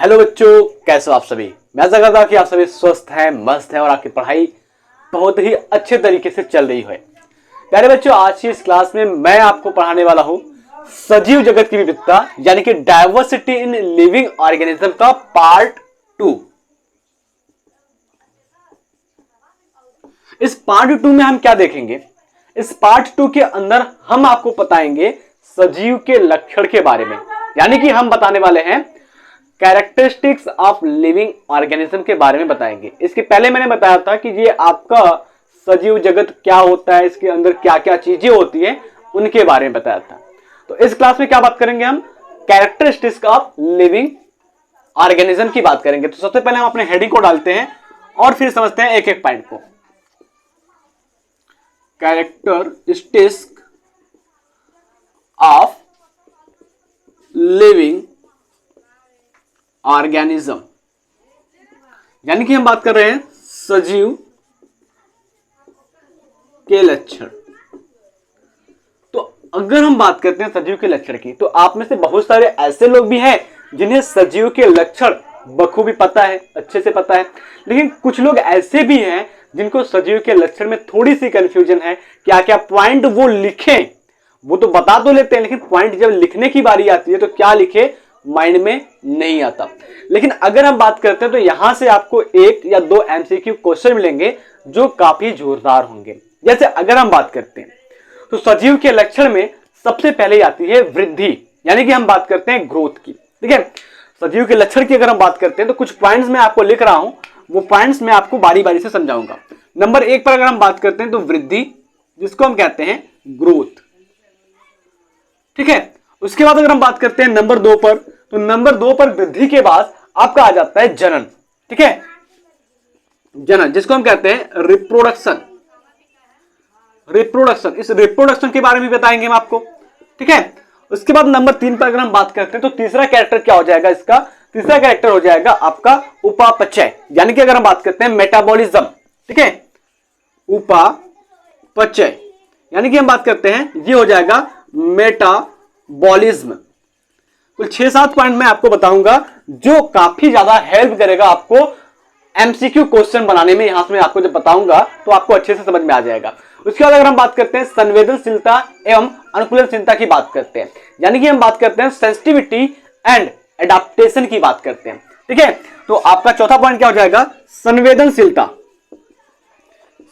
Hello बच्चों, कैसे हो आप सभी। मैं आशा करता हूं कि आप सभी स्वस्थ हैं, मस्त हैं और आपकी पढ़ाई बहुत ही अच्छे तरीके से चल रही है। प्यारे बच्चों, आज की इस क्लास में मैं आपको पढ़ाने वाला हूं सजीव जगत की विविधता यानी कि डायवर्सिटी इन लिविंग ऑर्गेनिज्म का पार्ट 2। इस पार्ट 2 में हम क्या देखेंगे? इस पार्ट 2 के अंदर हम आपको बताएंगे सजीव के लक्षण के बारे में, यानी कि हम बताने वाले हैं कैरेक्टरिस्टिक्स ऑफ लिविंग ऑर्गेनिज्म के बारे में बताएंगे। इसके पहले मैंने बताया था कि ये आपका सजीव जगत क्या होता है, इसके अंदर क्या क्या चीजें होती हैं, उनके बारे में बताया था। तो इस क्लास में क्या बात करेंगे? हम कैरेक्टरिस्टिक्स ऑफ लिविंग ऑर्गेनिज्म की बात करेंगे। तो सबसे पहले हम अपने हेडिंग को डालते हैं और फिर समझते हैं एक एक पॉइंट को। कैरेक्टरिस्टिक्स ऑफ लिविंग ऑर्गेनिज्म, यानी कि हम बात कर रहे हैं सजीव के लक्षण। तो अगर हम बात करते हैं सजीव के लक्षण की, तो आप में से बहुत सारे ऐसे लोग भी हैं जिन्हें सजीव के लक्षण बखूबी पता है, अच्छे से पता है, लेकिन कुछ लोग ऐसे भी हैं जिनको सजीव के लक्षण में थोड़ी सी कंफ्यूजन है। क्या क्या पॉइंट वो लिखें, वो तो बता तो लेते हैं, लेकिन पॉइंट जब लिखने की बारी आती है तो क्या लिखे, माइंड में नहीं आता। लेकिन अगर हम बात करते हैं तो यहां से आपको एक या दो एमसीक्यू क्वेश्चन मिलेंगे जो काफी जोरदार होंगे। जैसे अगर हम बात करते हैं तो सजीव के लक्षण में सबसे पहले आती है वृद्धि, यानी कि हम बात करते हैं ग्रोथ की। ठीक है, सजीव के लक्षण की अगर हम बात करते हैं तो कुछ पॉइंट्स मैं आपको लिख रहा हूं, वो पॉइंट्स मैं आपको बारी बारी से समझाऊंगा। नंबर 1 पर अगर हम बात करते हैं तो वृद्धि, जिसको हम कहते हैं ग्रोथ। ठीक है, उसके बाद अगर हम बात करते हैं नंबर 2 पर, तो नंबर 2 पर वृद्धि के बाद आपका आ जाता है जनन। ठीक है, जनन जिसको हम कहते हैं रिप्रोडक्शन। रिप्रोडक्शन, इस रिप्रोडक्शन के बारे में बताएंगे हम आपको। ठीक है, उसके बाद नंबर 3 पर अगर हम बात करते हैं तो तीसरा कैरेक्टर क्या हो जाएगा इसका? तीसरा कैरेक्टर हो जाएगा आपका उपापचय, यानी कि अगर हम बात करते हैं मेटाबॉलिज्म। ठीक है, उपापचय यानी कि हम बात करते हैं ये हो जाएगा मेटाबॉलिज्म। कुल 6-7 पॉइंट मैं आपको बताऊंगा जो काफी ज्यादा हेल्प करेगा आपको एमसीक्यू क्वेश्चन बनाने में। यहां से मैं आपको जब बताऊंगा तो आपको अच्छे से समझ में आ जाएगा। उसके बाद अगर हम बात करते हैं संवेदनशीलता एवं अनुकूलनशीलता की बात करते हैं, यानी कि हम बात करते हैं सेंसिटिविटी एंड एडाप्टेशन की बात करते हैं। ठीक है, तो आपका चौथा पॉइंट क्या हो जाएगा? संवेदनशीलता।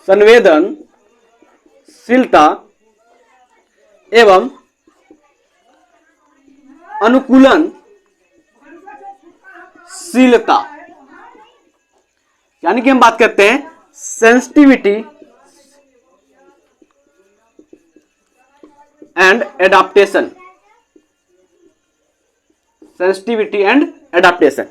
संवेदनशीलता एवं अनुकूलनशीलता, यानी कि हम बात करते हैं sensitivity and adaptation. Sensitivity and adaptation.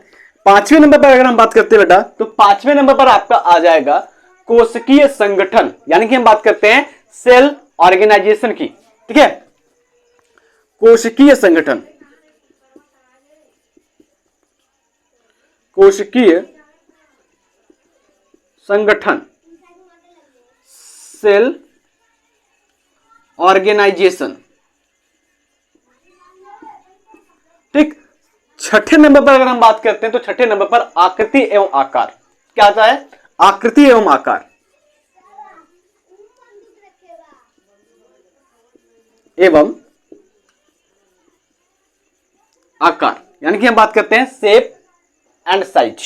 5वें नंबर पर अगर हम बात करते हैं बेटा, तो 5वें नंबर पर आपका आ जाएगा कोशिकीय संगठन, यानी कि हम बात करते हैं सेल ऑर्गेनाइजेशन की। ठीक है, कोशिकीय संगठन, कोशिकीय संगठन, सेल ऑर्गेनाइजेशन। ठीक, छठे नंबर पर अगर हम बात करते हैं तो छठे नंबर पर आकृति एवं आकार। क्या आता है? आकृति एवं आकार एवं आकार, यानी कि हम बात करते हैं shape and size.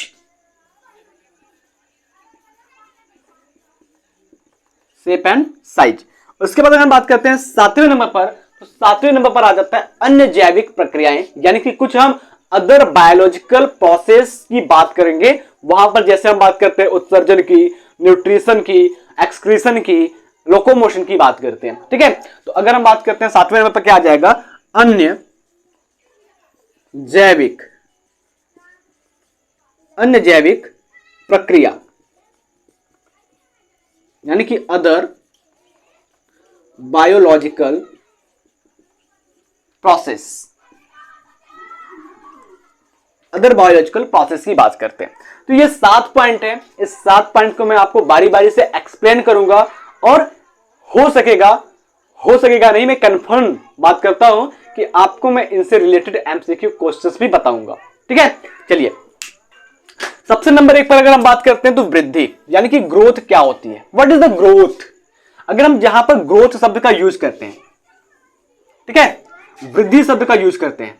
Shape and size. उसके बाद अगर हम बात करते हैं 7वें नंबर पर, तो 7वें नंबर पर आ जाता है अन्य जैविक प्रक्रियाएं, यानी कि कुछ हम अदर बायोलॉजिकल प्रोसेस की बात करेंगे। वहां पर जैसे हम बात करते हैं उत्सर्जन की, न्यूट्रिशन की, एक्सक्रीशन की, लोकोमोशन की बात करते हैं। ठीक है, तो अगर हम बात करते हैं 7वें नंबर पर क्या आ जाएगा? अन्य जैविक प्रक्रिया, यानी कि other biological process. Other biological process की बात करते हैं। तो ये 7 पॉइंट है, इस 7 पॉइंट को मैं आपको बारी बारी से एक्सप्लेन करूंगा और हो सकेगा नहीं, मैं कंफर्म करता हूं कि आपको मैं इनसे रिलेटेड एमसीक्यू क्वेश्चंस भी बताऊंगा। ठीक है, चलिए सबसे नंबर 1 पर अगर हम बात करते हैं तो वृद्धि, यानी कि ग्रोथ क्या होती है, व्हाट इज द ग्रोथ। अगर हम जहां पर ग्रोथ शब्द का यूज करते हैं, ठीक है, वृद्धि शब्द का यूज करते हैं,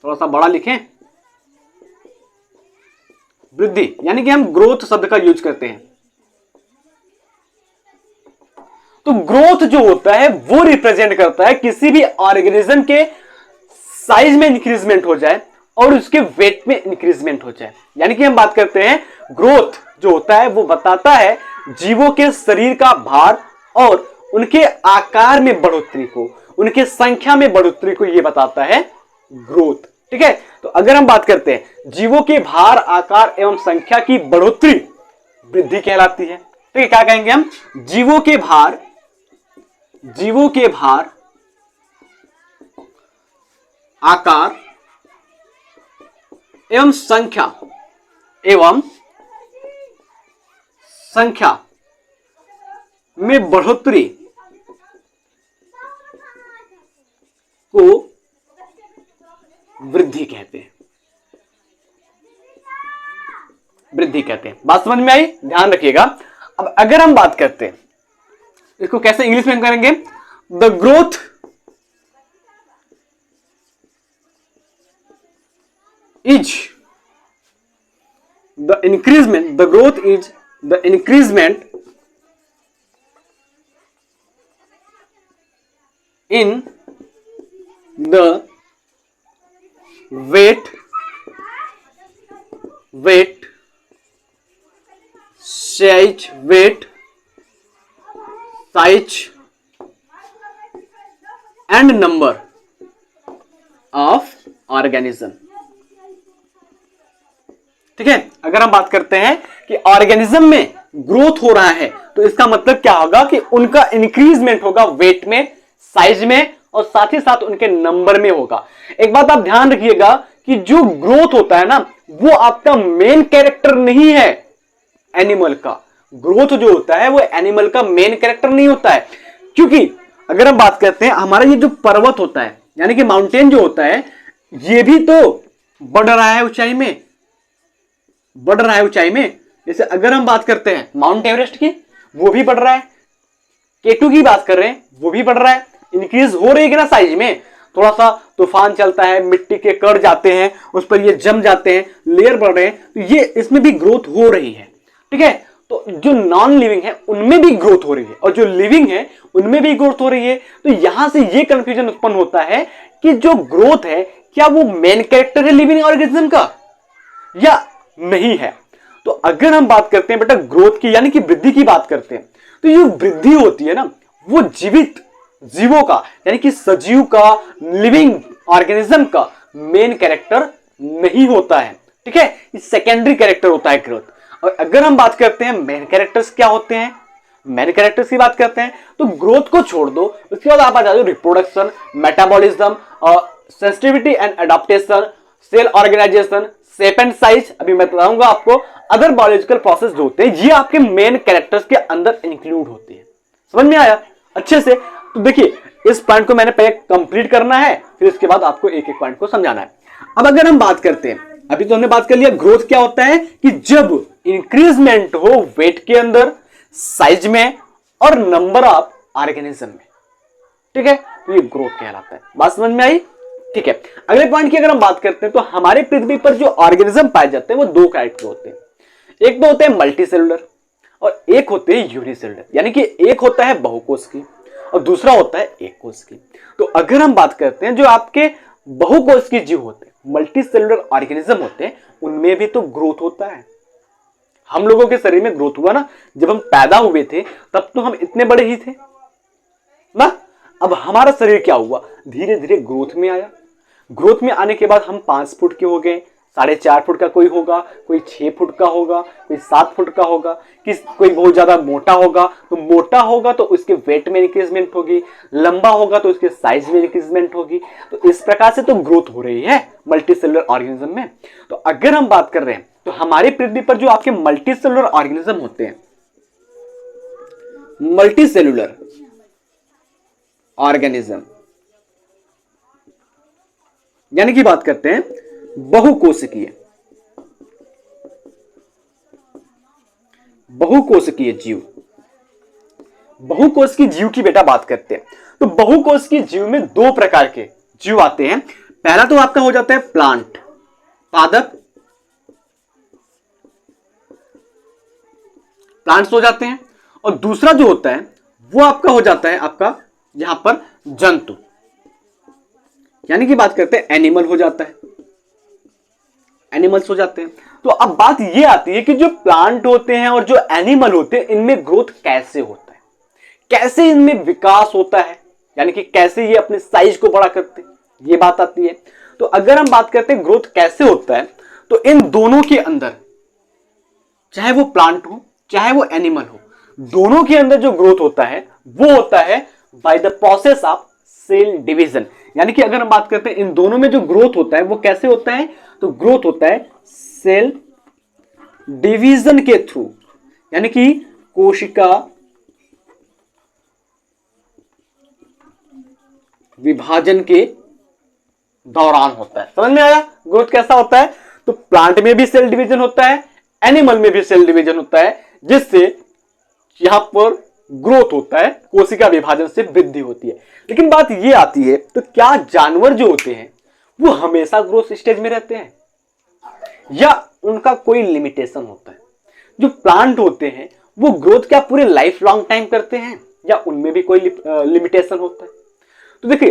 थोड़ा सा बड़ा लिखें, वृद्धि, यानी कि हम ग्रोथ शब्द का यूज करते हैं, तो ग्रोथ जो होता है वो रिप्रेजेंट करता है किसी भी ऑर्गेनिज्म के साइज में इंक्रीजमेंट हो जाए और उसके वेट में इंक्रीजमेंट हो जाए। यानी कि हम बात करते हैं ग्रोथ जो होता है वो बताता है जीवों के शरीर का भार और उनके आकार में बढ़ोतरी को, उनके संख्या में बढ़ोतरी को ये बताता है ग्रोथ। ठीक है, तो अगर हम बात करते हैं जीवों के भार, आकार एवं संख्या की बढ़ोतरी वृद्धि कहलाती है। ठीक है, क्या कहेंगे हम, जीवों के भार आकार एवं संख्या में बढ़ोतरी को वृद्धि कहते हैं, बात समझ में आई, ध्यान रखिएगा। अब अगर हम बात करते हैं इसको कैसे इंग्लिश में करेंगे, the growth is the increment in the weight, size and number of organism। ठीक है, अगर हम बात करते हैं कि ऑर्गेनिज्म में ग्रोथ हो रहा है तो इसका मतलब क्या होगा कि उनका इंक्रीजमेंट होगा वेट में, साइज में और साथ ही साथ उनके नंबर में होगा। एक बात आप ध्यान रखिएगा कि जो ग्रोथ होता है ना वो आपका मेन कैरेक्टर नहीं है एनिमल का। ग्रोथ जो होता है वो एनिमल का मेन कैरेक्टर नहीं होता है, क्योंकि अगर हम बात करते हैं हमारा ये जो पर्वत होता है यानी कि माउंटेन जो होता है ये भी तो बढ़ रहा है ऊंचाई में, जैसे अगर हम बात करते हैं माउंट एवरेस्ट की वो भी बढ़ रहा है, K2 की बात कर रहे हैं वो भी बढ़ रहा है, इंक्रीज हो रही है ना साइज में। थोड़ा सा तूफान चलता है, मिट्टी के कण जाते हैं, उस पर ये जम जाते हैं, लेयर बढ़ रहे हैं, तो ये इसमें भी ग्रोथ हो रही है। ठीक है, तो जो नॉन लिविंग है उनमें भी ग्रोथ हो रही है और जो लिविंग है उनमें भी ग्रोथ हो रही है। तो यहां से ये कंफ्यूजन उत्पन्न होता है कि जो ग्रोथ है क्या वो मेन कैरेक्टर है लिविंग ऑर्गेनिज्म का या नहीं है। तो अगर हम बात करते हैं बेटा ग्रोथ की यानी कि वृद्धि की बात करते हैं, तो ये वृद्धि होती है ना वो जीवित जीवों का यानी कि सजीव का, लिविंग ऑर्गेनिज्म का मेन कैरेक्टर नहीं होता है। ठीक है, ये सेकेंडरी कैरेक्टर होता है ग्रोथ। और अगर हम बात करते हैं मेन कैरेक्टर्स क्या होते हैं, मेन कैरेक्टर्स की बात करते हैं तो ग्रोथ को छोड़ दो, उसके बाद आप आ जाओ reproduction, metabolism, sensitivity and adaptation, cell organisation, shape and size, अभी मैं बताऊंगा आपको, अदर बायोलॉजिकल प्रोसेस जो होते हैं ये आपके मेन कैरेक्टर्स के अंदर इंक्लूड होते हैं। समझ में आया अच्छे से? तो देखिए इस पॉइंट को मैंने पहले कंप्लीट करना है, फिर इसके बाद आपको एक एक पॉइंट को समझाना है। अब अगर हम बात करते हैं, अभी तो हमने बात कर लिया ग्रोथ क्या होता है कि जब इंक्रीजमेंट हो वेट के अंदर, साइज में और नंबर ऑफ ऑर्गेनिज्म में। ठीक है, तो ये ग्रोथ कहलाता है। बात समझ में आई? ठीक है, अगले पॉइंट की अगर हम बात करते हैं तो हमारे पृथ्वी पर जो ऑर्गेनिज्म पाए जाते हैं वो दो टाइप के होते हैं। एक तो होते हैं मल्टी सेलुलर और एक होते हैं यूनिसेलुलर, यानी कि एक होता है बहुकोशिकीय और दूसरा होता है एक कोशिकीय। तो अगर हम बात करते हैं जो आपके बहुकोशिकीय जीव होते हैं, मल्टी सेलुलर ऑर्गेनिज्म होते हैं, उनमें भी तो ग्रोथ होता है। हम लोगों के शरीर में ग्रोथ हुआ ना, जब हम पैदा हुए थे तब तो हम इतने बड़े ही थे ना। अब हमारा शरीर क्या हुआ, धीरे धीरे ग्रोथ में आया। ग्रोथ में आने के बाद हम 5 फुट के हो गए, 4.5 फुट का कोई होगा, कोई 6 फुट का होगा, कोई 7 फुट का होगा, कोई बहुत ज्यादा मोटा होगा तो उसके वेट में इंक्रीजमेंट होगी, लंबा होगा तो उसके साइज में इंक्रीजमेंट होगी। तो इस प्रकार से तो ग्रोथ हो रही है मल्टी सेलुलर ऑर्गेनिज्म में। तो अगर हम बात कर रहे हैं तो हमारे पृथ्वी पर जो आपके मल्टी सेलुलर ऑर्गेनिज्म होते हैं, मल्टी सेलुलर ऑर्गेनिज्म यानी कि बात करते हैं बहुकोशिकीय, बहुकोशिकीय जीव, बहुकोशिकीय जीव की बेटा बात करते हैं तो बहुकोशिकीय जीव में दो प्रकार के जीव आते हैं। पहला तो आपका हो जाता है प्लांट, पादप, प्लांट्स हो जाते हैं, और दूसरा जो होता है वो आपका हो जाता है आपका यहां पर जंतु, यानी कि बात करते हैं एनिमल हो जाता है, एनिमल्स हो जाते हैं। तो अब बात ये आती है कि जो प्लांट होते हैं और जो एनिमल होते हैं इनमें ग्रोथ कैसे होता है, कैसे इनमें विकास होता है, यानी कि कैसे ये अपने साइज को बड़ा करते हैं, ये बात आती है। तो अगर हम बात करते हैं ग्रोथ कैसे होता है, तो इन दोनों के अंदर, चाहे वो प्लांट हो चाहे वो एनिमल हो, दोनों के अंदर जो ग्रोथ होता है वो होता है by the process of cell division. यानी कि अगर हम बात करते हैं इन दोनों में जो ग्रोथ होता है वो कैसे होता है, तो ग्रोथ होता है सेल डिवीजन के थ्रू, यानी कि कोशिका विभाजन के दौरान होता है। समझ में आया ग्रोथ कैसा होता है? तो प्लांट में भी सेल डिवीजन होता है, एनिमल में भी सेल डिवीजन होता है, जिससे यहां पर ग्रोथ होता है, कोशिका विभाजन से वृद्धि होती है। लेकिन बात यह आती है, तो क्या जानवर जो होते हैं वो हमेशा ग्रोथ स्टेज में रहते हैं या उनका कोई लिमिटेशन होता है? जो प्लांट होते हैं वो ग्रोथ क्या पूरे लाइफ लॉन्ग टाइम करते हैं या उनमें भी कोई लिमिटेशन होता है? तो देखिए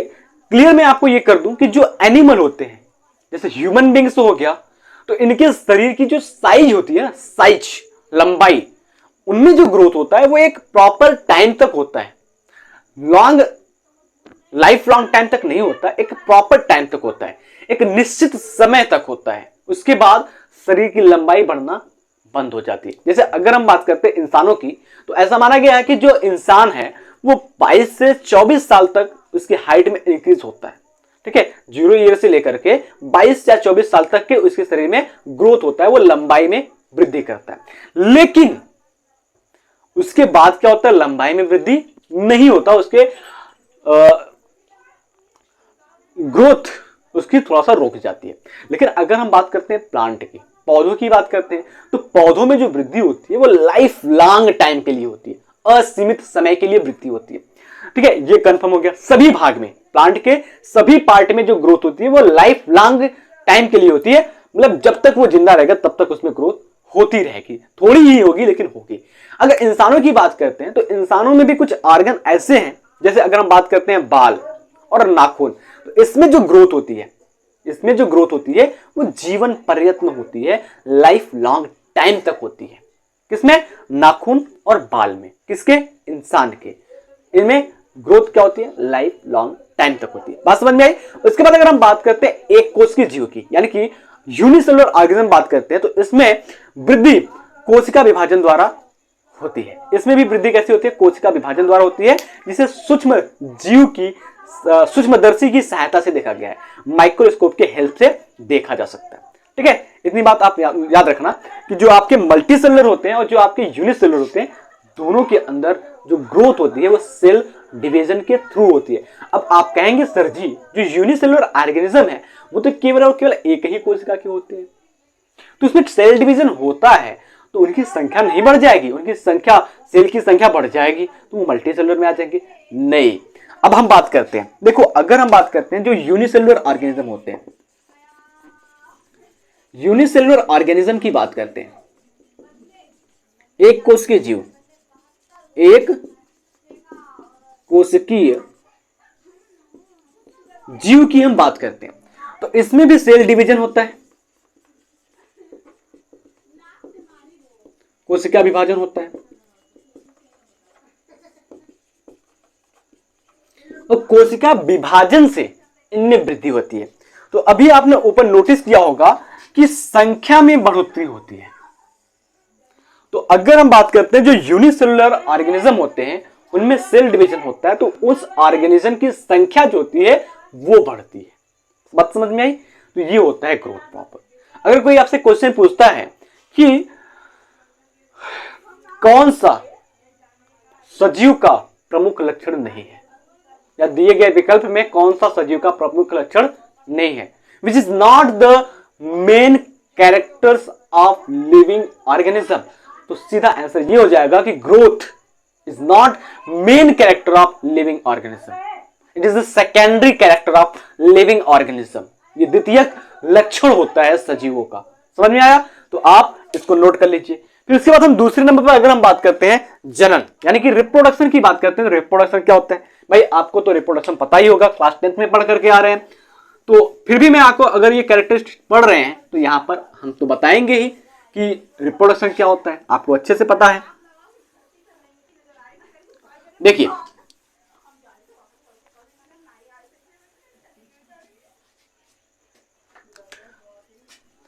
क्लियर मैं आपको ये कर दूं कि जो एनिमल होते हैं जैसे ह्यूमन बींग्स हो गया, तो इनके शरीर की जो साइज होती है ना, साइज, लंबाई, उनमें जो ग्रोथ होता है वो एक प्रॉपर टाइम तक होता है, लॉन्ग लाइफ लॉन्ग टाइम तक नहीं होता, एक प्रॉपर टाइम तक होता है, एक निश्चित समय तक होता है। उसके बाद शरीर की लंबाई बढ़ना बंद हो जाती है। जैसे अगर हम बात करते हैं इंसानों की, तो ऐसा माना गया है कि जो इंसान है वो 22 से 24 साल तक उसकी हाइट में इंक्रीज होता है। ठीक है, 0 ईयर से लेकर के 22 या 24 साल तक के उसके शरीर में ग्रोथ होता है, वो लंबाई में वृद्धि करता है। लेकिन उसके बाद क्या होता है, लंबाई में वृद्धि नहीं होता, उसके ग्रोथ उसकी थोड़ा सा रुक जाती है। लेकिन अगर हम बात करते हैं प्लांट की, पौधों की बात करते हैं, तो पौधों में जो वृद्धि होती है वो लाइफ लॉन्ग टाइम के लिए होती है, असीमित समय के लिए वृद्धि होती है। ठीक है, ये कंफर्म हो गया। सभी भाग में, प्लांट के सभी पार्ट में जो ग्रोथ होती है वो लाइफ लॉन्ग टाइम के लिए होती है, मतलब जब तक वो जिंदा रहेगा तब तक उसमें ग्रोथ होती रहेगी, थोड़ी ही होगी लेकिन होगी। अगर इंसानों की बात करते हैं तो इंसानों में भी कुछ ऑर्गन ऐसे हैं, जैसे अगर हम बात करते हैं बाल और नाखून, तो इसमें जो ग्रोथ होती है, इसमें जो ग्रोथ होती है वो जीवन पर्यंत होती है, लाइफ लॉन्ग टाइम तक होती है। किसमें? नाखून और बाल में। किसके? इंसान के। इनमें ग्रोथ क्या होती है? लाइफ लॉन्ग टाइम तक होती है। बात समझ में आई? उसके बाद अगर हम बात करते हैं एक कोशिकीय जीव की, यानी कि यूनिसेलुलर ऑर्गेनिज्म बात करते हैं, तो इसमें वृद्धि कोशिका विभाजन द्वारा होती है। इसमें भी वृद्धि कैसे होती है? कोशिका विभाजन द्वारा होती है, जिसे सूक्ष्म जीव की सूक्ष्मदर्शी की सहायता से देखा गया है, माइक्रोस्कोप के हेल्प से देखा जा सकता है। ठीक है, इतनी बात आप याद रखना कि जो आपके मल्टी सेलुलर होते हैं और जो आपके यूनिसेलुलर होते हैं, दोनों के अंदर जो ग्रोथ होती है वो सेल डिवीजन के थ्रू होती है। अब आप कहेंगे सर जी, जो यूनिसेलुलर ऑर्गेनिज्म है वो तो केवल और केवल एक ही कोशिका के होते हैं, तो उसमें सेल डिवीजन होता है तो उनकी संख्या नहीं बढ़ जाएगी, उनकी संख्या, सेल की संख्या बढ़ जाएगी तो वो मल्टी सेलुलर में आ जाएंगे? नहीं। अब हम बात करते हैं, देखो अगर हम बात करते हैं जो यूनिसेलुलर ऑर्गेनिज्म होते हैं, यूनिसेलुलर ऑर्गेनिज्म की बात करते हैं, एक कोशिकीय जीव, एक कोशिकीय जीव की हम बात करते हैं, तो इसमें भी सेल डिवीजन होता है, कोशिका विभाजन होता है, और कोशिका विभाजन से इनमें वृद्धि होती है। तो अभी आपने ऊपर नोटिस किया होगा कि संख्या में बढ़ोतरी होती है। तो अगर हम बात करते हैं जो यूनिसेलुलर ऑर्गेनिज्म होते हैं उनमें सेल डिवीजन होता है, तो उस ऑर्गेनिज्म की संख्या जो होती है वो बढ़ती है। बात समझ में आई? तो ये होता है ग्रोथ प्रॉपर। अगर कोई आपसे क्वेश्चन पूछता है कि कौन सा सजीव का प्रमुख लक्षण नहीं है, या दिए गए विकल्प में कौन सा सजीव का प्रमुख लक्षण नहीं है, which is not the main characters of living organism, तो सीधा आंसर ये हो जाएगा कि growth is not main character of living organism, it is the secondary character of living organism. ये द्वितीयक लक्षण होता है सजीवों का। समझ में आया? तो आप इसको नोट कर लीजिए। फिर उसके बाद हम दूसरे नंबर पर अगर हम बात करते हैं जनन यानी कि रिप्रोडक्शन की बात करते हैं, तो रिप्रोडक्शन क्या होता है भाई? आपको तो रिप्रोडक्शन पता ही होगा, क्लास 10th में पढ़ करके आ रहे हैं। तो फिर भी मैं आपको अगर ये कैरेक्टरिस्टिक पढ़ रहे हैं तो यहां पर हम तो बताएंगे ही कि रिप्रोडक्शन क्या होता है, आपको अच्छे से पता है। देखिए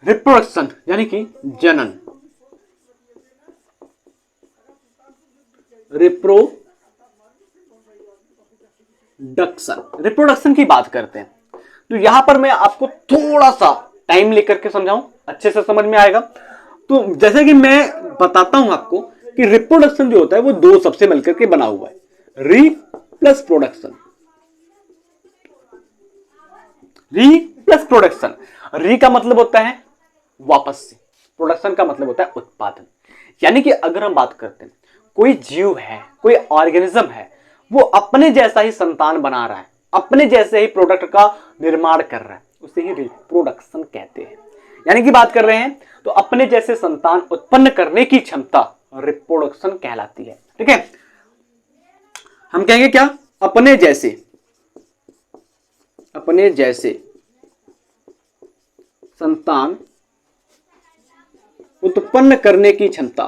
रिप्रोडक्शन यानी कि जनन, रिप्रोडक्शन की बात करते हैं तो यहां पर मैं आपको थोड़ा सा टाइम लेकर के समझाऊं, अच्छे से समझ में आएगा। तो जैसे कि मैं बताता हूं आपको कि रिप्रोडक्शन जो होता है वो दो सबसे मिलकर के बना हुआ है, री प्लस प्रोडक्शन। री प्लस प्रोडक्शन, री का मतलब होता है वापस से, प्रोडक्शन का मतलब होता है उत्पादन। यानी कि अगर हम बात करते हैं कोई जीव है, कोई ऑर्गेनिज्म है, वो अपने जैसा ही संतान बना रहा है, अपने जैसे ही प्रोडक्ट का निर्माण कर रहा है, उसे ही रिप्रोडक्शन कहते हैं। यानी कि बात कर रहे हैं तो अपने जैसे संतान उत्पन्न करने की क्षमता रिप्रोडक्शन कहलाती है। ठीक है, हम कहेंगे क्या? अपने जैसे संतान उत्पन्न करने की क्षमता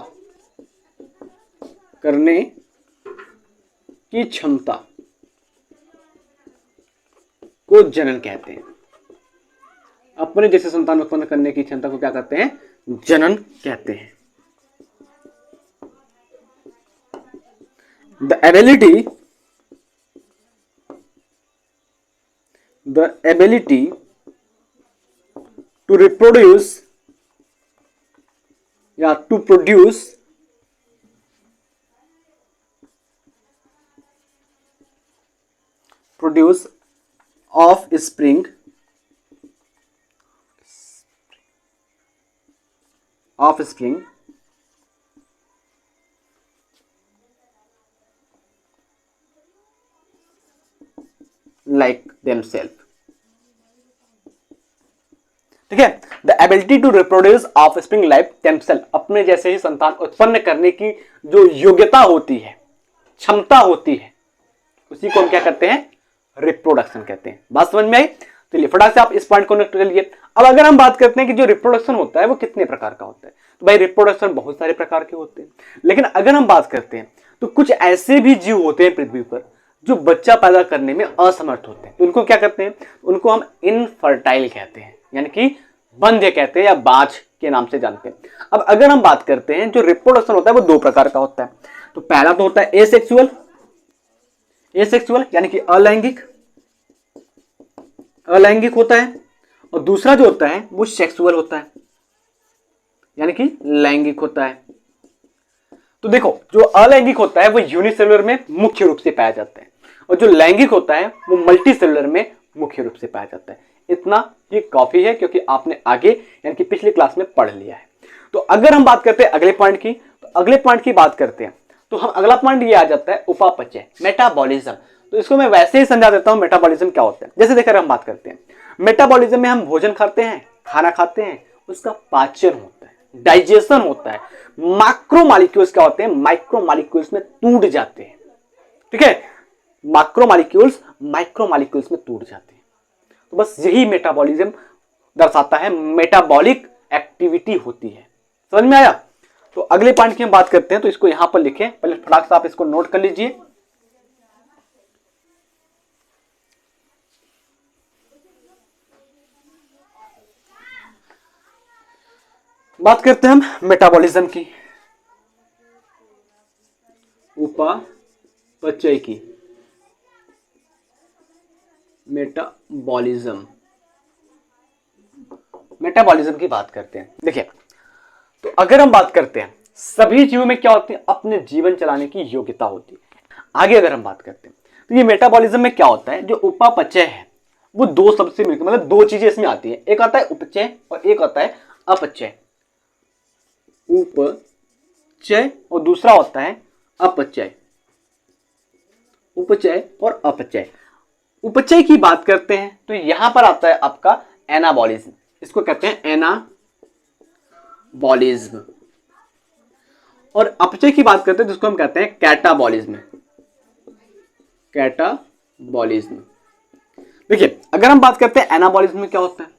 को जनन कहते हैं। अपने जैसे संतान उत्पन्न करने की क्षमता को क्या कहते हैं? जनन कहते हैं। The ability to reproduce या to produce offspring like themselves। ठीक है, the ability to reproduce offspring like themself, अपने जैसे ही संतान उत्पन्न करने की जो योग्यता होती है, क्षमता होती है, उसी को हम क्या कहते हैं? रिप्रोडक्शन कहते हैं। बात समझ में आई? चलिए फटाक से आप इस पॉइंट को नोट कर लीजिए। अब अगर हम बात करते हैं कि जो रिप्रोडक्शन होता है वो कितने प्रकार का होता है, तो भाई रिप्रोडक्शन बहुत सारे प्रकार के होते हैं, लेकिन अगर हम बात करते हैं तो कुछ ऐसे भी जीव होते हैं पृथ्वी पर जो बच्चा पैदा करने में असमर्थ होते हैं, तो उनको क्या कहते हैं? उनको हम इनफर्टाइल कहते हैं, यानी कि बंध्य कहते हैं या बाझ के नाम से जानते हैं। अब अगर हम बात करते हैं जो रिप्रोडक्शन होता है वो दो प्रकार का होता है। तो पहला तो होता है एसेक्सुअल यानी कि अलैंगिक होता है, और दूसरा जो होता है वो सेक्सुअल होता है यानी कि लैंगिक होता है। तो देखो जो अलैंगिक होता है वो यूनिसेलुलर में मुख्य रूप से पाया जाता है, और जो लैंगिक होता है वो मल्टीसेलुलर में मुख्य रूप से पाया जाता है। इतना ही काफी है क्योंकि आपने आगे यानी कि पिछली क्लास में पढ़ लिया है। तो अगर हम बात करते हैं अगले पॉइंट की, तो अगले पॉइंट की बात करते हैं तो हम अगला पॉइंट ये आ जाता है उपापचय, मेटाबॉलिज्म। तो इसको मैं वैसे ही समझा देता हूं मेटाबॉलिज्म क्या होता है। जैसे देखकर हम बात करते हैं मेटाबॉलिज्म में हम भोजन खाते हैं, खाना खाते हैं, उसका पाचन होता है, डाइजेशन होता है, मैक्रोमॉलिक्यूल्स क्या होते हैं? माइक्रोमॉलिक्यूल्स में टूट जाते हैं। ठीक है, मैक्रोमॉलिक्यूल्स माइक्रोमॉलिक्यूल्स में टूट जाते हैं। तो बस यही मेटाबॉलिज्म दर्शाता है, मेटाबॉलिक एक्टिविटी होती है। समझ में आया? तो अगले पॉइंट की हम बात करते हैं, तो इसको यहां पर लिखें, पहले फटाक से आप इसको नोट कर लीजिए। बात करते हैं हम मेटाबॉलिज्म की, उपापचय की, मेटाबॉलिज्म की बात करते हैं। देखिए तो अगर हम बात करते हैं सभी जीवों में क्या होती है? अपने जीवन चलाने की योग्यता होती है। आगे अगर हम बात करते हैं तो ये मेटाबॉलिज्म में क्या होता है? जो उपापचय है वो दो शब्द से मिलकर, मतलब दो चीजें इसमें आती है, एक आता है उपचय और एक आता है अपचय। उपचय और दूसरा होता है अपचय। उपचय और अपचय। उपचय की बात करते हैं तो यहां पर आता है आपका एनाबॉलिज्म, इसको कहते हैं एनाबॉलिज्म। और अपचय की बात करते हैं जिसको हम कहते हैं कैटाबॉलिज्म। कैटाबॉलिज्म। देखिए अगर हम बात करते हैं एनाबॉलिज्म में क्या होता है,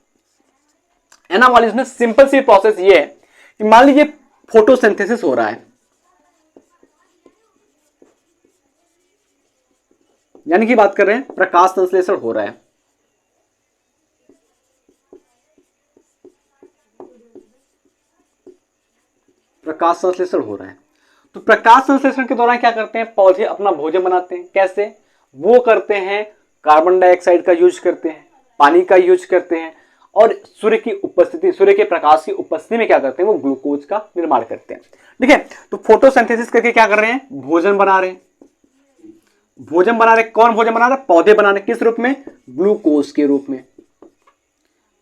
एनाबॉलिज्म में सिंपल सी प्रोसेस ये है कि मान लीजिए फोटोसिंथेसिस हो रहा है, यानी कि बात कर रहे हैं प्रकाश संश्लेषण हो रहा है। प्रकाश संश्लेषण हो रहा है तो प्रकाश संश्लेषण के दौरान क्या करते हैं, पौधे अपना भोजन बनाते हैं। कैसे वो करते हैं, कार्बन डाइऑक्साइड का यूज करते हैं, पानी का यूज करते हैं, और सूर्य की उपस्थिति, सूर्य के प्रकाश की उपस्थिति में क्या करते हैं, वो ग्लूकोज का निर्माण करते हैं। ठीक है, तो फोटोसिंथेसिस करके क्या कर रहे हैं, भोजन बना रहे हैं। भोजन बना रहे, कौन भोजन बना रहे, पौधे बना रहे, किस रूप में, ग्लूकोज के रूप में।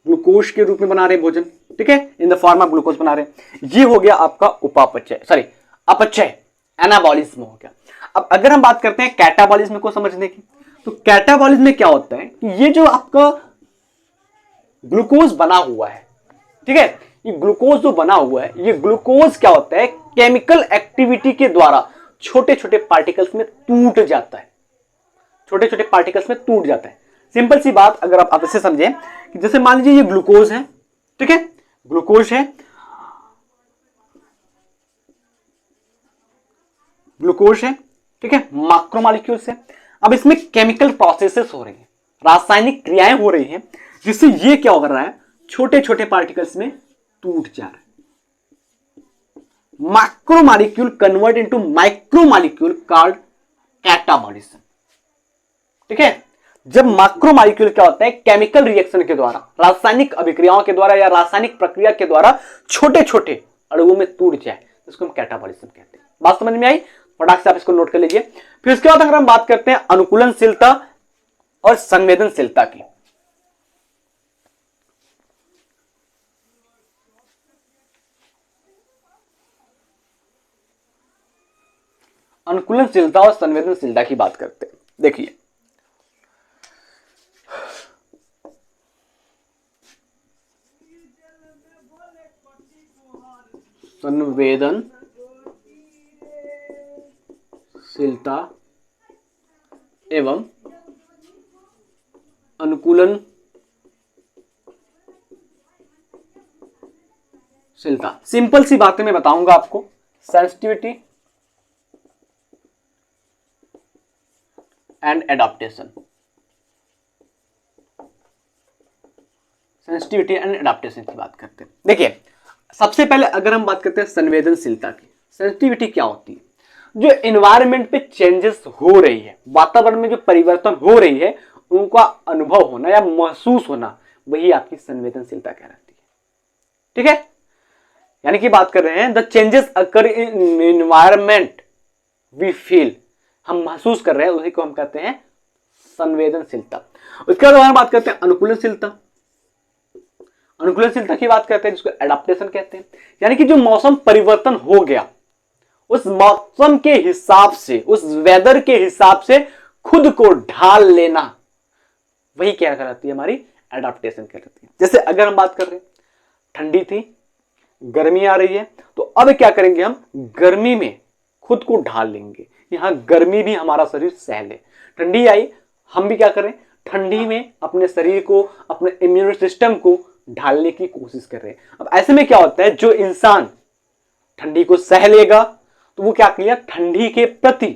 ग्लूकोज के रूप में बना रहे भोजन, ठीक है, in the form of glucose बना रहे। ये हो गया आपका उपापचय, सॉरी अपचय, एनाबॉलिज्म हो गया। अब अगर हम बात करते हैं कैटाबॉलिज्म को समझने की, तो कैटाबॉलिज्म में क्या होता है कि ये जो आपका ग्लूकोज बना हुआ है, ठीक है, ये ग्लूकोज जो बना हुआ है, ये ग्लूकोज क्या होता है, केमिकल एक्टिविटी के द्वारा छोटे छोटे पार्टिकल्स में टूट जाता है, छोटे छोटे पार्टिकल्स में टूट जाता है। सिंपल सी बात अगर आप इसे समझें कि जैसे मान लीजिए ये ग्लूकोज है, ठीक है, ग्लूकोज है, ग्लूकोज है, ठीक है, मैक्रोमोलेक्यूल्स है। अब इसमें केमिकल प्रोसेसेस हो रही हैं, रासायनिक क्रियाएं हो रही हैं, जिससे ये क्या हो रहा है, छोटे छोटे पार्टिकल्स में टूट जा रहा है। Macromolecule convert into micromolecule called catabolism. ठीक है, जब मैक्रोमोलेक्यूल क्या होता है, केमिकल रिएक्शन के द्वारा, रासायनिक अभिक्रियाओं के द्वारा या रासायनिक प्रक्रिया के द्वारा छोटे छोटे अणुओं में टूट जाए, इसको हम कैटाबॉलिज्म कहते हैं। बात समझ में आई, फटाक से आप इसको नोट कर लीजिए। फिर उसके बाद अगर हम बात करते हैं अनुकूलनशीलता और संवेदनशीलता की, अनुकूलनशीलता और संवेदनशीलता की बात करते हैं। देखिए संवेदनशीलता एवं अनुकूलनशीलता, सिंपल सी बातें मैं बताऊंगा आपको। Sensitivity and adaptation, sensitivity and adaptation की बात करते हैं। देखिए सबसे पहले अगर हम बात करते हैं संवेदनशीलता की, सेंसिटिविटी क्या होती है, जो एनवायरनमेंट पे चेंजेस हो रही है, वातावरण में जो परिवर्तन हो रही है, उनका अनुभव होना या महसूस होना, वही आपकी संवेदनशीलता कहलाती है। ठीक है, यानी कि बात कर रहे हैं the changes occur in environment we feel, हम महसूस कर रहे हैं, उसी को हम कहते हैं संवेदनशीलता। उसके बाद हम बात करते हैं अनुकूलनशीलता। अनुकूलनशीलता की बात करते हैं जिसको एडाप्टेशन कहते हैं, यानी कि जो मौसम परिवर्तन हो गया, उस मौसम के हिसाब से, उस वेदर के हिसाब से खुद को ढाल लेना, वही क्या कहलाती है, हमारी एडाप्टेशन कहलाती है। जैसे अगर हम बात कर रहे हैं ठंडी थी, गर्मी आ रही है, तो अब क्या करेंगे, हम गर्मी में खुद को ढाल लेंगे, यहां गर्मी भी हमारा शरीर सह ले। ठंडी आई, हम भी क्या करें, ठंडी में अपने शरीर को, अपने इम्यून सिस्टम को ढालने की कोशिश कर रहे हैं। अब ऐसे में क्या होता है, जो इंसान ठंडी को सह लेगा तो वो क्या किया, ठंडी के प्रति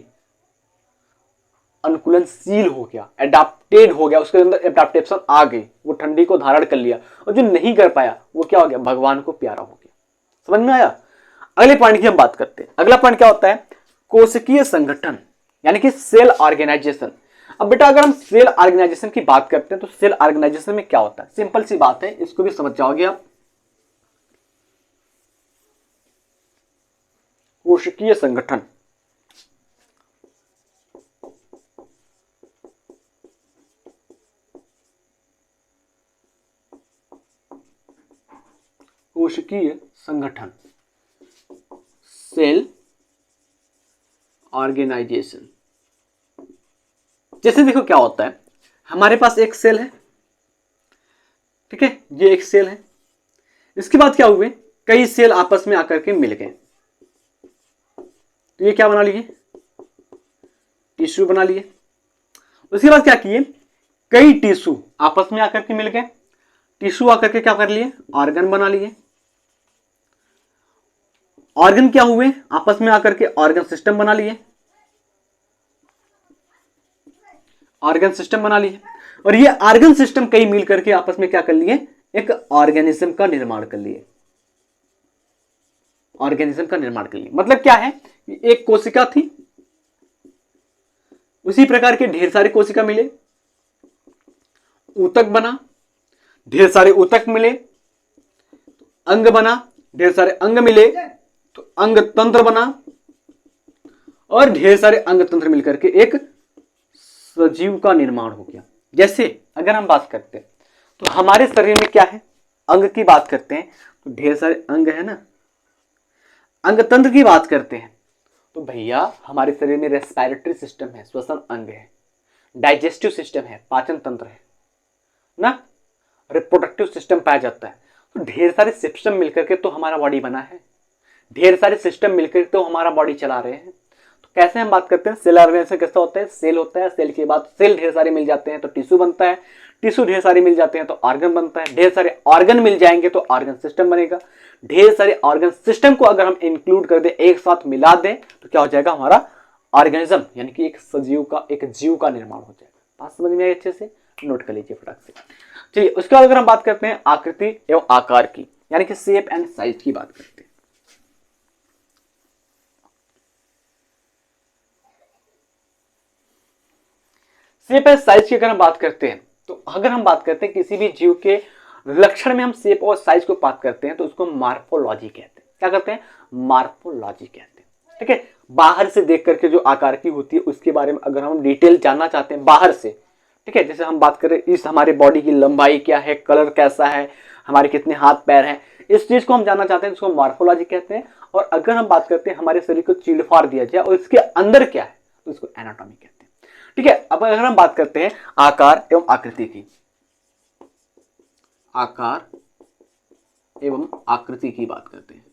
अनुकूलनशील हो गया, एडाप्टेड हो गया, उसके अंदर एडाप्टेशन आ गई, वो ठंडी को धारण कर लिया। और जो नहीं कर पाया वो क्या हो गया, भगवान को प्यारा हो गया। समझ में आया। अगले पॉइंट की हम बात करते हैं। अगला पॉइंट क्या होता है, कोशिकीय संगठन, यानी कि सेल ऑर्गेनाइजेशन। अब बेटा अगर हम सेल ऑर्गेनाइजेशन की बात करते हैं तो सेल ऑर्गेनाइजेशन में क्या होता है, सिंपल सी बात है, इसको भी समझ जाओगे आप। कोशिकीय संगठन, कोशिकीय संगठन, सेल ऑर्गेनाइजेशन। जैसे देखो क्या होता है, हमारे पास एक सेल है, ठीक है, ये एक सेल है। इसके बाद क्या हुए, कई सेल आपस में आकर के मिल गए, तो ये क्या बना लिए, टिश्यू बना लिए। उसके बाद क्या किए, कई टिश्यू आपस में आकर के मिल गए, टिश्यू आकर के क्या कर लिए, ऑर्गन बना लिए। ऑर्गन क्या हुए, आपस में आकर के ऑर्गन सिस्टम बना लिए, ऑर्गन सिस्टम बना लिए। और ये ऑर्गन सिस्टम कई मिल करके आपस में क्या कर लिए, एक ऑर्गेनिज्म का निर्माण कर लिए, ऑर्गेनिज्म का निर्माण कर लिए। मतलब क्या है, एक कोशिका थी, उसी प्रकार के ढेर सारे कोशिका मिले, ऊतक बना, ढेर सारे ऊतक मिले, अंग बना, ढेर सारे अंग मिले तो अंग तंत्र बना, और ढेर सारे अंग तंत्र मिलकर के एक सजीव का निर्माण हो गया। जैसे अगर हम बात करते हैं तो हमारे शरीर में क्या है, अंग की बात करते हैं तो ढेर सारे अंग है ना। अंग तंत्र की बात करते हैं तो भैया हमारे शरीर में रेस्पिरेटरी सिस्टम है, श्वसन अंग है, डाइजेस्टिव सिस्टम है, पाचन तंत्र है ना, रिप्रोडक्टिव सिस्टम पाया जाता है। तो ढेर सारे सिस्टम मिलकर के तो हमारा बॉडी बना है, ढेर सारे सिस्टम मिलकर तो हमारा बॉडी चला रहे हैं। तो कैसे हम बात करते हैं, सेल ऑर्गेनाइजेशन कैसा होता है, सेल होता है, सेल के बाद सेल ढेर सारे मिल जाते हैं तो टिश्यू बनता है, टिश्यू ढेर सारे मिल जाते हैं तो ऑर्गन बनता है, ढेर सारे ऑर्गन मिल जाएंगे तो ऑर्गन सिस्टम बनेगा। ढेर सारे ऑर्गन सिस्टम को अगर हम इंक्लूड कर दें, एक साथ मिला दें, तो क्या हो जाएगा, हमारा ऑर्गेनिज्म यानी कि एक सजीव का, एक जीव का निर्माण हो जाएगा। बात समझ में आई अच्छे से, नोट कर लीजिए फटाक से। चलिए उसके बाद अगर हम बात करते हैं आकृति एवं आकार की, यानी कि शेप एंड साइज की बात करते हैं। शेप एंड साइज की अगर हम बात करते हैं तो अगर हम बात करते हैं किसी भी जीव के लक्षण में हम शेप और साइज को बात करते हैं तो उसको मार्फोलॉजी कहते हैं। क्या कहते हैं, मार्फोलॉजी कहते हैं। ठीक है, बाहर से देख करके जो आकार की होती है उसके बारे में अगर हम डिटेल जानना चाहते हैं बाहर से, ठीक है, जैसे हम बात करें इस हमारे बॉडी की लंबाई क्या है, कलर कैसा है, हमारे कितने हाथ पैर हैं, इस चीज को हम जानना चाहते हैं, उसको मार्फोलॉजी कहते हैं। और अगर हम बात करते हैं हमारे शरीर को चीरफाड़ दिया जाए और इसके अंदर क्या है तो उसको एनाटॉमी कहते हैं। ठीक है, अब अगर हम बात करते हैं आकार एवं आकृति की, आकार एवं आकृति की बात करते हैं,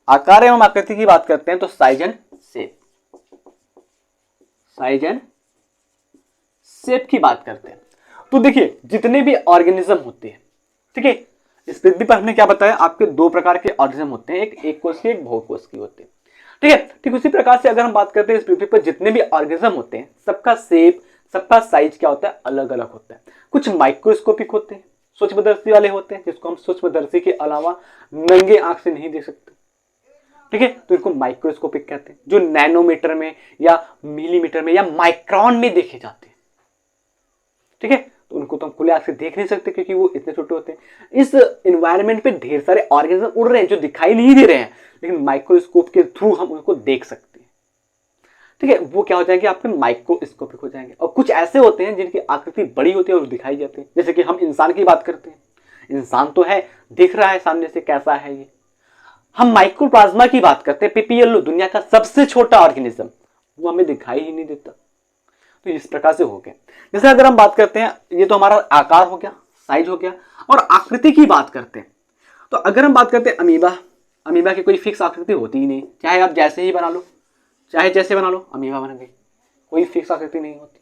आकार एवं आकृति की बात करते हैं तो size and shape, size and shape की बात करते हैं। तो देखिए जितने भी ऑर्गेनिज्म होते हैं, ठीक है, इस पृथ्वी पर हमने क्या बताया, आपके दो प्रकार के ऑर्गेनिज्म होते हैं, एक कोशिकीय एक बहुकोशिकीय होते हैं। ठीक है, ठीक उसी प्रकार से अगर हम बात करते हैं इस पृथ्वी पर जितने भी ऑर्गेनिज्म होते हैं सबका शेप, सबका साइज क्या होता है, अलग अलग होता है। कुछ माइक्रोस्कोपिक होते हैं, सूक्ष्मदर्शी वाले होते हैं जिसको हम सूक्ष्मदर्शी के अलावा नंगे आंख से नहीं देख सकते। ठीक है, तो इनको माइक्रोस्कोपिक कहते हैं, जो नैनोमीटर में या मिलीमीटर में या माइक्रोन में देखे जाते हैं। ठीक है, तो उनको तो हम खुले आंख से देख नहीं सकते क्योंकि वो इतने छोटे होते हैं। इस एनवायरनमेंट पे ढेर सारे ऑर्गेनिज्म उड़ रहे हैं जो दिखाई नहीं दे रहे हैं, लेकिन माइक्रोस्कोप के थ्रू हम उनको देख सकते हैं। ठीक है, वो क्या हो जाएंगे, आपके माइक्रोस्कोपिक हो जाएंगे। और कुछ ऐसे होते हैं जिनकी आकृति बड़ी होती है और दिखाई जाती है, जैसे कि हम इंसान की बात करते हैं, इंसान तो है, दिख रहा है सामने से कैसा है ये। हम माइक्रोप्लाज्मा की बात करते हैं, पीपीएलओ दुनिया का सबसे छोटा ऑर्गेनिज्म, वो हमें दिखाई ही नहीं देता। तो इस प्रकार से हो गया। जैसे अगर हम बात करते हैं, ये तो हमारा आकार हो गया, साइज हो गया, और आकृति की बात करते हैं तो अगर हम बात करते हैं अमीबा, अमीबा की कोई फिक्स आकृति होती ही नहीं, चाहे आप जैसे ही बना लो, चाहे जैसे बना लो अमीबा बन गई, कोई फिक्स आकृति नहीं होती।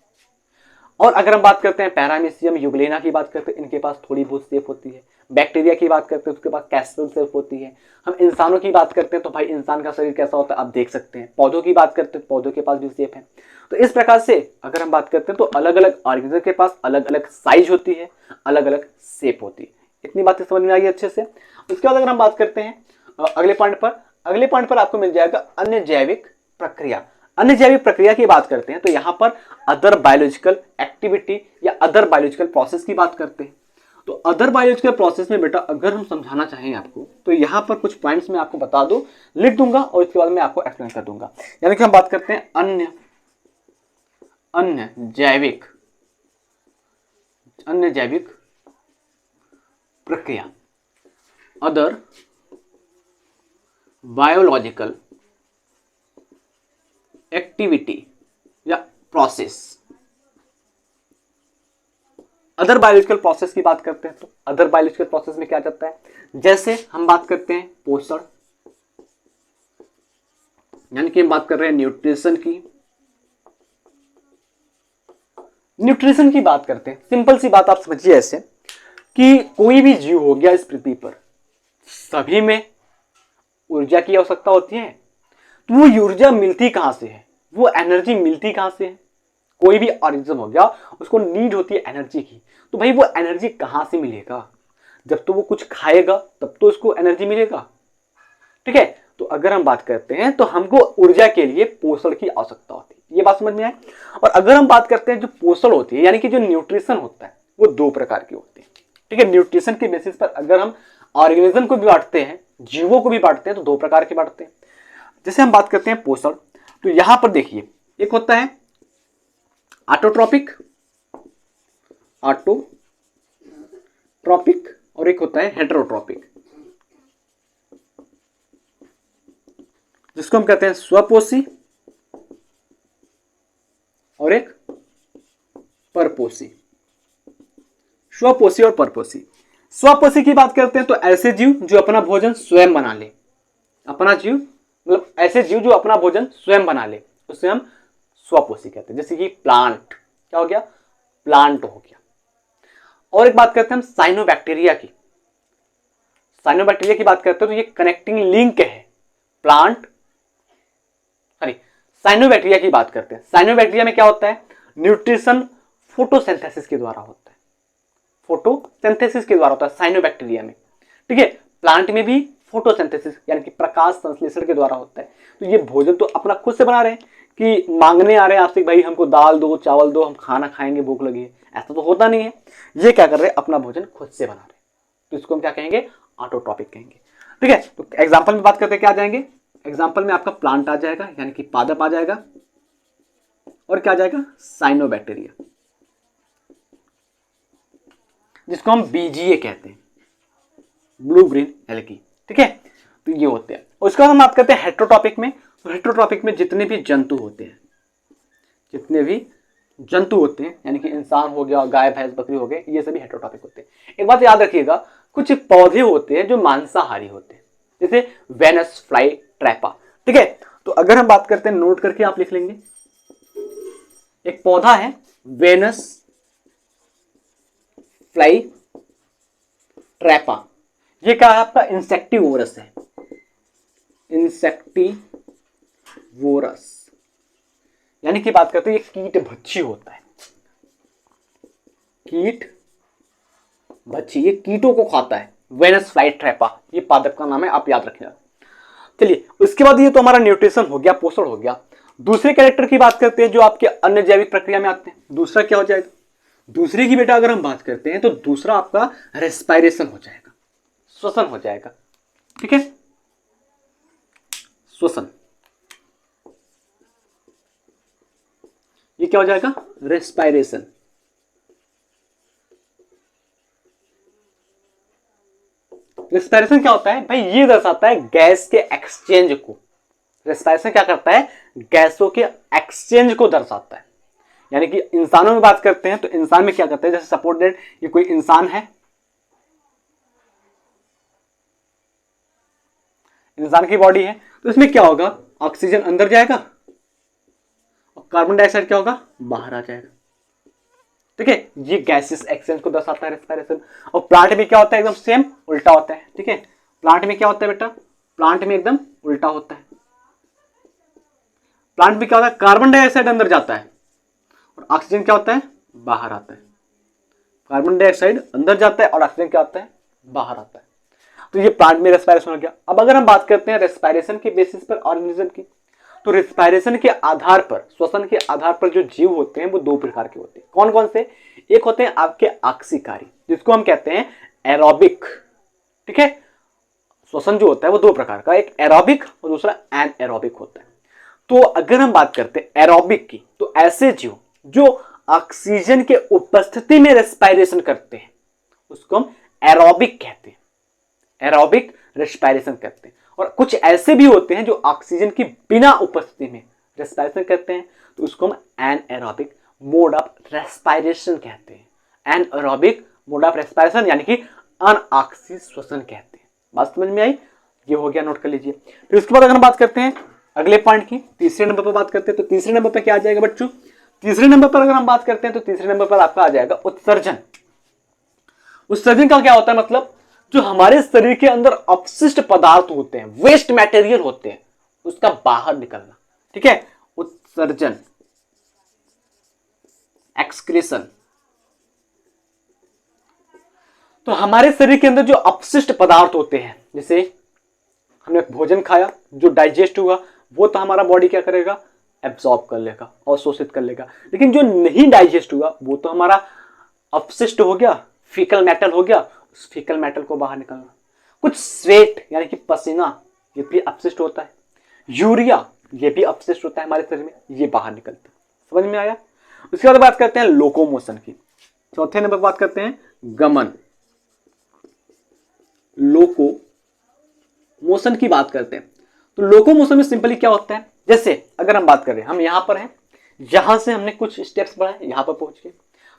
और अगर हम बात करते हैं पैरामीशियम, यूग्लेना की बात करते हैं, इनके पास थोड़ी बहुत शेप होती है। बैक्टीरिया की बात करते हैं उसके पास कैस्ट्रल शेप होती है। हम इंसानों की बात करते हैं तो भाई इंसान का शरीर कैसा होता है आप देख सकते हैं। पौधों की बात करते हैं, पौधों के पास भी शेप है। तो इस प्रकार से अगर हम बात करते हैं तो अलग अलग ऑर्गेनिज्म के पास अलग अलग साइज होती है, अलग अलग शेप होती है। इतनी बातें समझ में आई अच्छे से। उसके बाद अगर हम बात करते हैं अगले पॉइंट पर आपको मिल जाएगा अन्य जैविक प्रक्रिया। अन्य जैविक प्रक्रिया की बात करते हैं तो यहां पर अदर बायोलॉजिकल एक्टिविटी या अदर बायोलॉजिकल प्रोसेस की बात करते हैं। तो अदर बायोलॉजिकल प्रोसेस में बेटा अगर हम समझाना चाहें आपको तो यहां पर कुछ पॉइंट्स मैं आपको बता दूं, लिख दूंगा और इसके बाद मैं आपको एक्सप्लेन कर दूंगा। यानी कि हम बात करते हैं अन्य जैविक प्रक्रिया, अदर बायोलॉजिकल एक्टिविटी या प्रोसेस। अदर बायोलॉजिकल प्रोसेस की बात करते हैं तो अदर बायोलॉजिकल प्रोसेस में क्या जाता है, जैसे हम बात करते हैं पोषण, यानी कि हम बात कर रहे हैं न्यूट्रिशन की। न्यूट्रिशन की बात करते हैं, सिंपल सी बात आप समझिए ऐसे कि कोई भी जीव हो गया इस पृथ्वी पर, सभी में ऊर्जा की आवश्यकता होती है। तो वो ऊर्जा मिलती कहां से है, वो एनर्जी मिलती कहां से है। कोई भी ऑर्गेनिज्म हो गया उसको नीड होती है एनर्जी की, तो भाई वो एनर्जी कहां से मिलेगा, जब तो वो कुछ खाएगा तब तो उसको एनर्जी मिलेगा। ठीक है, तो अगर हम बात करते हैं तो हमको ऊर्जा के लिए पोषण की आवश्यकता होती है, ये बात समझ में आए। और अगर हम बात करते हैं जो पोषण होती है यानी कि जो न्यूट्रिशन होता है वो दो प्रकार की होती है। ठीक है, न्यूट्रिशन के बेसिस पर अगर हम ऑर्गेनिज्म को भी बांटते हैं, जीवों को भी बांटते हैं, तो दो प्रकार के बांटते हैं। जैसे हम बात करते हैं पोषण, तो यहां पर देखिए एक होता है ऑटोट्रॉपिक और एक होता है हेटेरोट्रॉपिक, जिसको हम कहते हैं स्वपोषी और एक परपोषी। स्वपोषी और परपोषी। स्वपोषी की बात करते हैं तो ऐसे जीव जो अपना भोजन स्वयं बना ले, अपना जीव मतलब ऐसे जीव जो अपना भोजन स्वयं बना ले उसे हम स्वपोषी कहते हैं। जैसे कि प्लांट, क्या हो गया, प्लांट हो गया। और एक बात करते हैं हम साइनोबैक्टीरिया की। साइनोबैक्टीरिया की बात करते हैं तो ये कनेक्टिंग लिंक है प्लांट, सॉरी साइनोबैक्टीरिया की बात करते हैं। साइनोबैक्टीरिया में क्या होता है, न्यूट्रिशन फोटोसिंथेसिस के द्वारा होता है, फोटोसिंथेसिस के द्वारा होता है साइनोबैक्टीरिया में। ठीक है, प्लांट में भी फोटोसिंथेसिस यानी कि प्रकाश संश्लेषण के द्वारा होता है। तो ये भोजन तो अपना खुद से बना रहे हैं कि मांगने आ रहे हैं आपसे भाई हमको दाल दो चावल दो हम खाना खाएंगे भूख लगी है, ऐसा तो होता नहीं है। ये क्या कर रहे हैं, अपना भोजन खुद से बना रहे हैं, तो इसको हम क्या कहेंगे, ऑटोट्रॉपिक कहेंगे। ठीक है, तो एग्जाम्पल में बात करते हैं क्या आ जाएंगे, एग्जाम्पल में आपका प्लांट आ जाएगा यानी कि पादप आ जाएगा, और क्या आ जाएगा, साइनोबैक्टीरिया जिसको हम बीजीए कहते हैं, ब्लू ग्रीन एल्गी। ठीक है, तो ये होते हैं। उसके बाद हम बात करते हैं हेटेरोट्रॉपिक में। तो हेटेरोट्रॉपिक में जितने भी जंतु होते हैं, जितने भी जंतु होते हैं यानी कि इंसान हो गया, गाय भैंस बकरी हो गए, ये सभी हेटेरोट्रॉपिक होते हैं। एक बात याद रखिएगा, कुछ पौधे होते हैं जो मांसाहारी होते हैं, जैसे वेनस फ्लाई ट्रैपा। ठीक है, तो अगर हम बात करते हैं, नोट करके आप लिख लेंगे, एक पौधा है वेनस फ्लाई ट्रैपा, ये क्या है आपका, इंसेक्टिवोरस है, इंसेक्टिवोरस यानी कि बात करते हैं ये कीट भक्षी होता है, कीट भक्षी, ये कीटों को खाता है। वेनस फ्लाई ट्रैपा ये पादप का नाम है, आप याद रखिएगा। चलिए उसके बाद ये तो हमारा न्यूट्रिशन हो गया, पोषण हो गया। दूसरे कैरेक्टर की बात करते हैं जो आपके अन्य जैविक प्रक्रिया में आते हैं। दूसरा क्या हो जाएगा, दूसरे की बेटा अगर हम बात करते हैं तो दूसरा आपका रेस्पायरेशन हो जाएगा, श्वसन हो जाएगा। ठीक है, श्वसन, ये क्या हो जाएगा, रेस्पायरेशन। रेस्पायरेशन क्या होता है भाई, ये दर्शाता है गैस के एक्सचेंज को। रेस्पायरेशन क्या करता है, गैसों के एक्सचेंज को दर्शाता है। यानी कि इंसानों में बात करते हैं तो इंसान में क्या करते हैं, जैसे सपोज दैट ये कोई इंसान है, इंसान की बॉडी है, तो इसमें क्या होगा, ऑक्सीजन अंदर जाएगा और कार्बन डाइऑक्साइड क्या होगा, बाहर आ जाएगा। ठीक है, ये गैसेस एक्सचेंज को दर्शाता है रेस्पिरेशन। और प्लांट में क्या होता है, एकदम सेम उल्टा होता है। ठीक है, प्लांट में क्या होता है बेटा, प्लांट में एकदम उल्टा होता है। प्लांट में क्या होता है, कार्बन डाइऑक्साइड अंदर जाता है और ऑक्सीजन क्या होता है, बाहर आता है। कार्बन डाइऑक्साइड अंदर जाता है और ऑक्सीजन क्या आता है, बाहर आता है। तो ये प्लांट में रेस्पिरेशन हो गया। अब अगर हम बात करते हैं रेस्पिरेशन के बेसिस पर ऑर्गेनिज्म की, तो रेस्पिरेशन के आधार पर, श्वसन के आधार पर जो जीव होते हैं वो दो प्रकार के होते हैं। कौन कौन से, एक होते हैं आपके आक्सीकारी, जिसको हम कहते हैं एरोबिक। ठीक है, श्वसन जो होता है वो दो प्रकार का, एक एरोबिक और दूसरा एनएरोबिक होता है। तो अगर हम बात करते हैं एरोबिक की, तो ऐसे जीव जो ऑक्सीजन के उपस्थिति में रेस्पिरेशन करते हैं उसको हम एरोबिक कहते हैं। एरोबिक रेस्पिरेशन कहते हैं। और कुछ ऐसे भी होते हैं जो ऑक्सीजन की बिना उपस्थिति में रेस्पिरेशन करते हैं, तो उसको हम एनएरोबिक मोड ऑफ रेस्पिरेशन कहते हैं। एनएरोबिक मोड ऑफ रेस्पिरेशन यानी कि अनऑक्सी श्वसन कहते हैं। बात समझ में आई? ये हो गया, नोट कर लीजिए। फिर उसके बाद अगर हम बात करते हैं अगले पॉइंट की, तीसरे नंबर पर बात करते हैं, तो तीसरे नंबर पर क्या आ जाएगा बच्चों? तीसरे नंबर पर अगर हम बात करते हैं तो तीसरे नंबर पर आपका आ जाएगा उत्सर्जन। उत्सर्जन का क्या होता है? मतलब जो हमारे शरीर के अंदर अपशिष्ट पदार्थ होते हैं, वेस्ट मटेरियल होते हैं, उसका बाहर निकलना। ठीक है, उत्सर्जन, एक्सक्रीशन। तो हमारे शरीर के अंदर जो अपशिष्ट पदार्थ होते हैं, जैसे हमने भोजन खाया, जो डाइजेस्ट हुआ वो तो हमारा बॉडी क्या करेगा? एब्सॉर्ब कर लेगा, अवशोषित कर लेगा। लेकिन जो नहीं डाइजेस्ट हुआ वो तो हमारा अपशिष्ट हो गया, फीकल मेटल हो गया, उस फीकल मेटल को बाहर निकलना। कुछ स्वेट यानी कि पसीना, ये भी अपशिष्ट होता है। यूरिया, ये भी अपशिष्ट होता है हमारे शरीर में, ये बाहर निकलता है। समझ में आया? उसके बाद बात करते हैं लोकोमोशन की। चौथे नंबर बात करते हैं गमन, लोको मोशन की बात करते हैं। तो लोकोमोशन में सिंपली क्या होता है? जैसे अगर हम बात करें, हम यहां पर हैं, यहां से हमने कुछ स्टेप्स बढ़ाए, यहां पर पहुंच गए।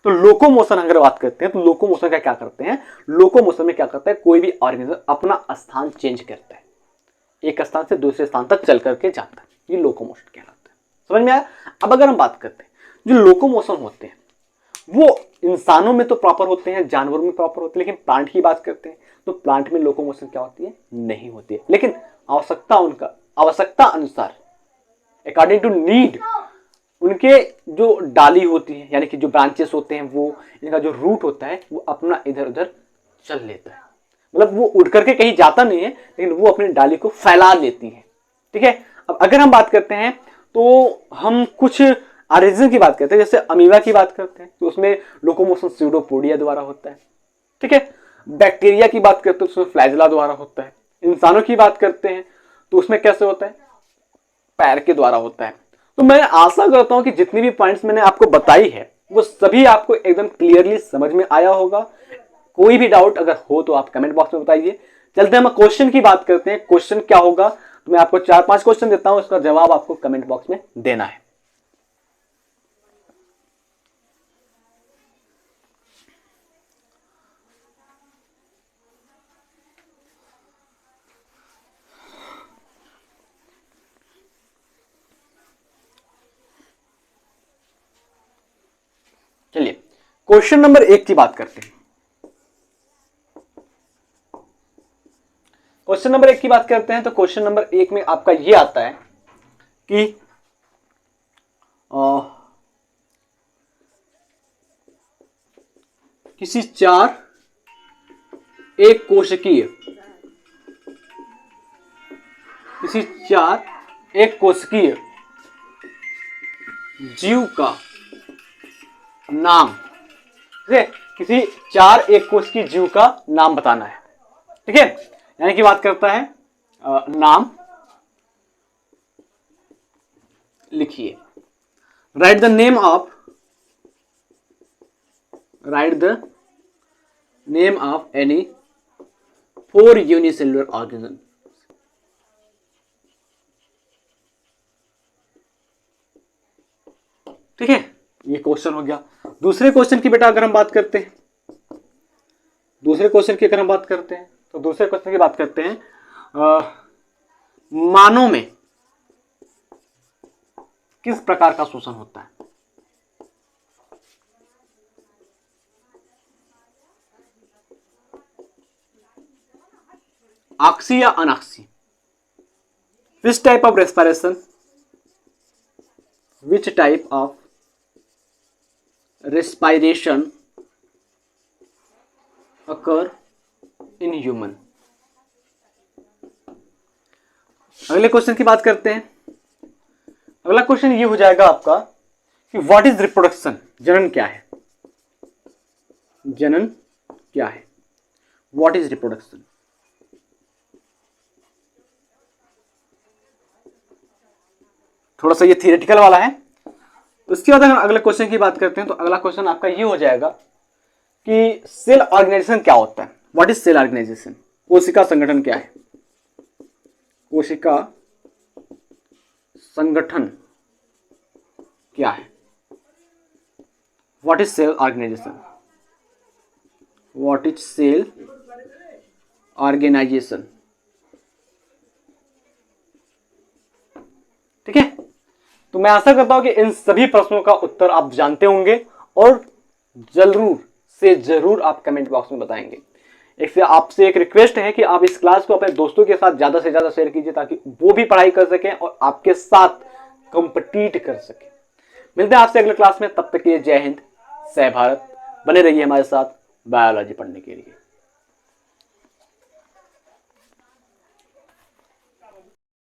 तो लोकोमोशन अगर बात करते हैं तो लोकोमोशन का क्या करते हैं? लोकोमोशन में क्या करता है? कोई भी ऑर्गेनिज्म अपना स्थान चेंज करता है, एक स्थान से दूसरे स्थान तक चल करके जाता है, ये लोकोमोशन कहलाता है। समझ में आया? अब अगर हम बात करते हैं जो लोकोमोशन होते हैं वो इंसानों में तो प्रॉपर होते हैं, जानवरों में प्रॉपर होते हैं, लेकिन प्लांट की बात करते हैं तो प्लांट में लोकोमोशन क्या होती है? नहीं होती है। लेकिन आवश्यकता अनुसार, अकॉर्डिंग टू नीड, उनके जो डाली होती है यानी कि जो ब्रांचेस होते हैं, वो इनका जो रूट होता है वो अपना इधर उधर चल लेता है। मतलब वो उड़ करके कहीं जाता नहीं है, लेकिन वो अपनी डाली को फैला लेती है। ठीक है, अब अगर हम बात करते हैं तो हम कुछ ऑर्गेनिज्म की बात करते हैं, जैसे अमीबा की बात करते हैं तो उसमें लोकोमोशन स्यूडोपोडिया द्वारा होता है। ठीक है, बैक्टीरिया की बात करते हैं तो उसमें फ्लैजेला द्वारा होता है। इंसानों की बात करते हैं तो उसमें कैसे होता है? पैर के द्वारा होता है। तो मैं आशा करता हूं कि जितनी भी पॉइंट्स मैंने आपको बताई है वो सभी आपको एकदम क्लियरली समझ में आया होगा। कोई भी डाउट अगर हो तो आप कमेंट बॉक्स में बताइए। चलते हैं हम क्वेश्चन की बात करते हैं। क्वेश्चन क्या होगा? तो मैं आपको 4-5 क्वेश्चन देता हूं, उसका जवाब आपको कमेंट बॉक्स में देना है। चलिए क्वेश्चन नंबर 1 की बात करते हैं। क्वेश्चन नंबर 1 की बात करते हैं तो क्वेश्चन नंबर 1 में आपका ये आता है कि किसी 4 एक कोशिकीय जीव का नाम, किसी 4 एक कोशिकीय जीव का नाम बताना है। ठीक है, यानी कि बात करता है नाम लिखिए। Right the name of any 4 unicellular organism. ठीक है, ये क्वेश्चन हो गया। दूसरे क्वेश्चन की बेटा अगर हम बात करते हैं, दूसरे क्वेश्चन की बात करते हैं मानव में किस प्रकार का शोषण होता है? ऑक्सी या anoxy? Which type of respiration, occur in human? अगले क्वेश्चन की बात करते हैं। अगला क्वेश्चन ये हो जाएगा आपका कि व्हाट इज रिप्रोडक्शन? जनन क्या है? जनन क्या है? What is reproduction? थोड़ा सा ये थियरेटिकल वाला है। उसके बाद अगर अगले क्वेश्चन की बात करते हैं तो अगला क्वेश्चन आपका ये हो जाएगा कि सेल ऑर्गेनाइजेशन क्या होता है? What is cell organisation? कोशिका संगठन क्या है? कोशिका संगठन क्या है? What is cell organisation? What is cell organisation? ठीक है, तो मैं आशा करता हूं कि इन सभी प्रश्नों का उत्तर आप जानते होंगे और जरूर से जरूर आप कमेंट बॉक्स में बताएंगे। आपसे एक रिक्वेस्ट है कि आप इस क्लास को अपने दोस्तों के साथ ज्यादा से ज्यादा शेयर कीजिए ताकि वो भी पढ़ाई कर सकें और आपके साथ कंपीट कर सकें। मिलते हैं आपसे अगले क्लास में, तब तक के लिए जय हिंद, जय भारत। बने रहिए हमारे साथ बायोलॉजी पढ़ने के लिए।